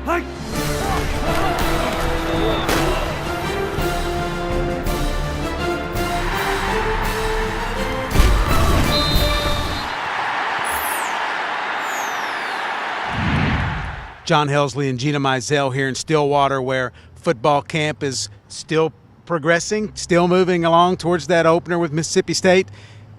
John Helsley and Gina Mizell here in Stillwater, where football camp is still progressing, still moving along towards that opener with Mississippi State.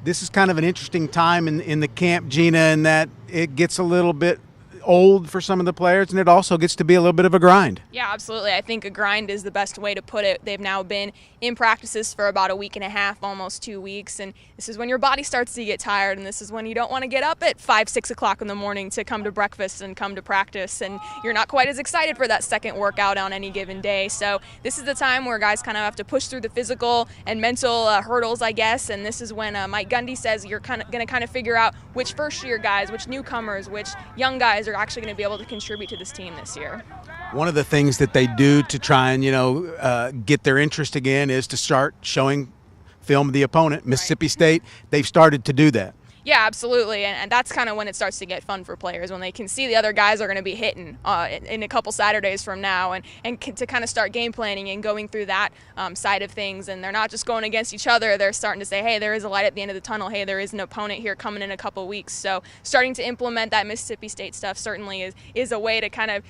This is kind of an interesting time in the camp, Gina, in that it gets a little bit old for some of the players, and it also gets to be a little bit of a grind. Yeah, absolutely. I think a grind is the best way to put it. They've now been in practices for about a week and a half, almost 2 weeks, and this is when your body starts to get tired, and this is when you don't want to get up at 5, 6 o'clock in the morning to come to breakfast and come to practice, and you're not quite as excited for that second workout on any given day. So this is the time where guys kind of have to push through the physical and mental hurdles, I guess, and this is when Mike Gundy says you're going to kind of figure out which first-year guys, which newcomers, which young guys are actually going to be able to contribute to this team this year. One of the things that they do to try and, get their interest again is to start showing film of the opponent. Mississippi State, they've started to do that. Yeah, absolutely, and that's kind of when it starts to get fun for players, when they can see the other guys are going to be hitting in a couple Saturdays from now, and to kind of start game planning and going through that side of things, and they're not just going against each other, they're starting to say, hey, there is a light at the end of the tunnel, hey, there is an opponent here coming in a couple weeks. So starting to implement that Mississippi State stuff certainly is a way to kind of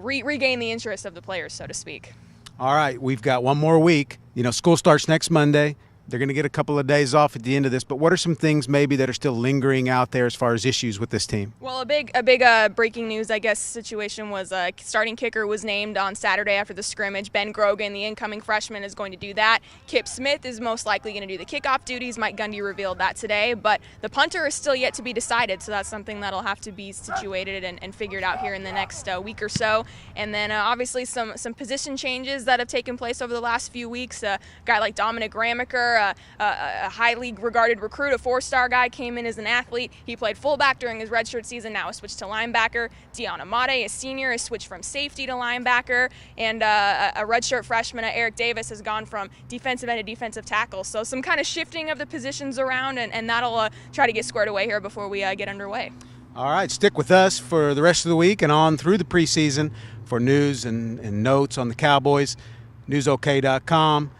regain the interest of the players, so to speak. All right, we've got one more week. School starts next Monday. They're going to get a couple of days off at the end of this, but what are some things maybe that are still lingering out there as far as issues with this team? Well, a big breaking news, I guess, situation was starting kicker was named on Saturday after the scrimmage. Ben Grogan, the incoming freshman, is going to do that. Kip Smith is most likely going to do the kickoff duties. Mike Gundy revealed that today, but the punter is still yet to be decided, so that's something that'll have to be situated and figured out here in the next week or so. And then obviously some position changes that have taken place over the last few weeks. A guy like Dominic Ramaker, a highly regarded recruit, a 4-star guy, came in as an athlete. He played fullback during his redshirt season, now has switched to linebacker. Deon Amade, a senior, has switched from safety to linebacker. And a redshirt freshman, Eric Davis, has gone from defensive end to defensive tackle. So some kind of shifting of the positions around, and that'll try to get squared away here before we get underway. All right, stick with us for the rest of the week and on through the preseason for news and notes on the Cowboys. NewsOK.com.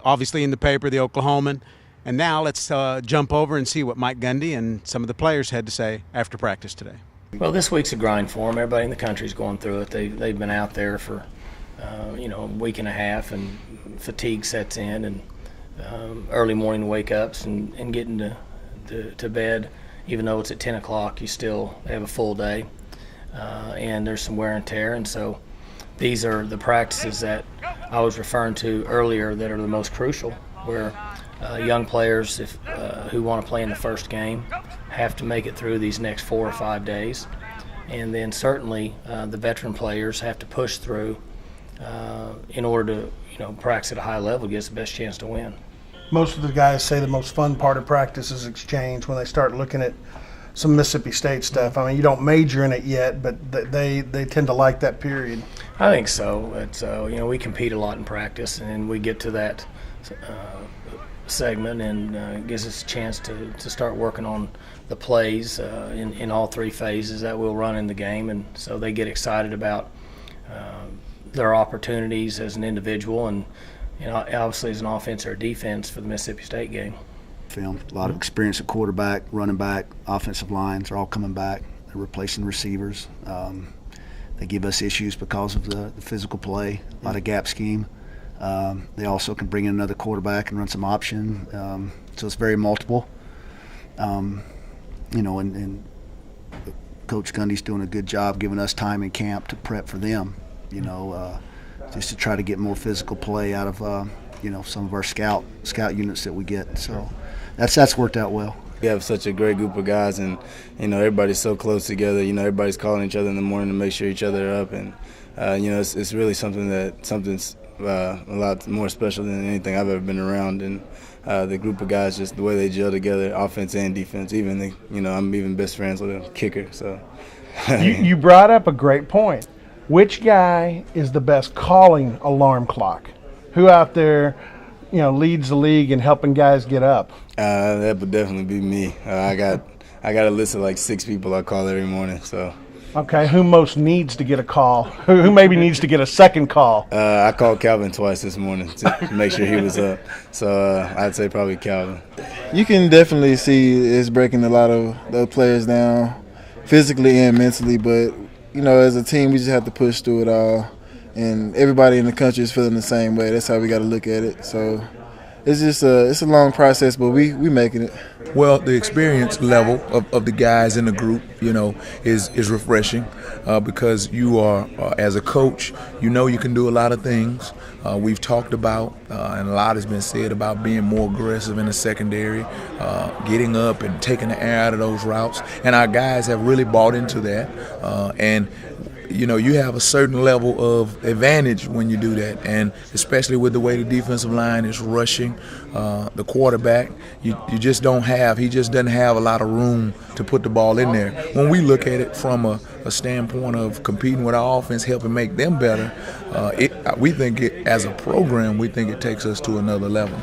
Obviously in the paper, the Oklahoman. And now let's jump over and see what Mike Gundy and some of the players had to say after practice today. Well, this week's a grind for them. Everybody in the country's going through it. They've been out there for, a week and a half, and fatigue sets in, and early morning wake-ups and getting to bed. Even though it's at 10 o'clock, you still have a full day, and there's some wear and tear. And so these are the practices that I was referring to earlier that are the most crucial, where young players who want to play in the first game have to make it through these next 4 or 5 days. And then certainly the veteran players have to push through in order to practice at a high level, get the best chance to win. Most of the guys say the most fun part of practice is exchange, when they start looking at some Mississippi State stuff. I mean, you don't major in it yet, but they tend to like that period. I think so. It's we compete a lot in practice, and we get to that segment, and it gives us a chance to start working on the plays in all 3 phases that we'll run in the game, and so they get excited about their opportunities as an individual, and obviously as an offense or defense for the Mississippi State game. Film. A lot of experience at quarterback, running back, offensive lines are all coming back. They're replacing receivers. They give us issues because of the physical play, a lot of gap scheme. They also can bring in another quarterback and run some option. So it's very multiple. And Coach Gundy's doing a good job giving us time in camp to prep for them, just to try to get more physical play out of, some of our scout units that we get. So that's worked out well. We have such a great group of guys, and everybody's so close together. Everybody's calling each other in the morning to make sure each other are up, and it's really something's a lot more special than anything I've ever been around. And the group of guys, just the way they gel together, offense and defense. Even I'm even best friends with a kicker. So you brought up a great point. Which guy is the best calling alarm clock? Who out there, leads the league in helping guys get up? That would definitely be me. I got a list of like 6 people I call every morning. So Okay, who most needs to get a call? Who maybe needs to get a second call? I called Calvin twice this morning to make sure he was up. So I'd say probably Calvin. You can definitely see it's breaking a lot of the players down physically and mentally. But, as a team, we just have to push through it all. And everybody in the country is feeling the same way. That's how we got to look at it. So it's just it's a long process, but we making it. Well, the experience level of the guys in the group, is refreshing because you are, as a coach, you can do a lot of things. We've talked about, and a lot has been said about being more aggressive in the secondary, getting up and taking the air out of those routes. And our guys have really bought into that. And you have a certain level of advantage when you do that, and especially with the way the defensive line is rushing the quarterback, you just don't have, he just doesn't have a lot of room to put the ball in there. When we look at it from a standpoint of competing with our offense, helping make them better, we think as a program, we think it takes us to another level.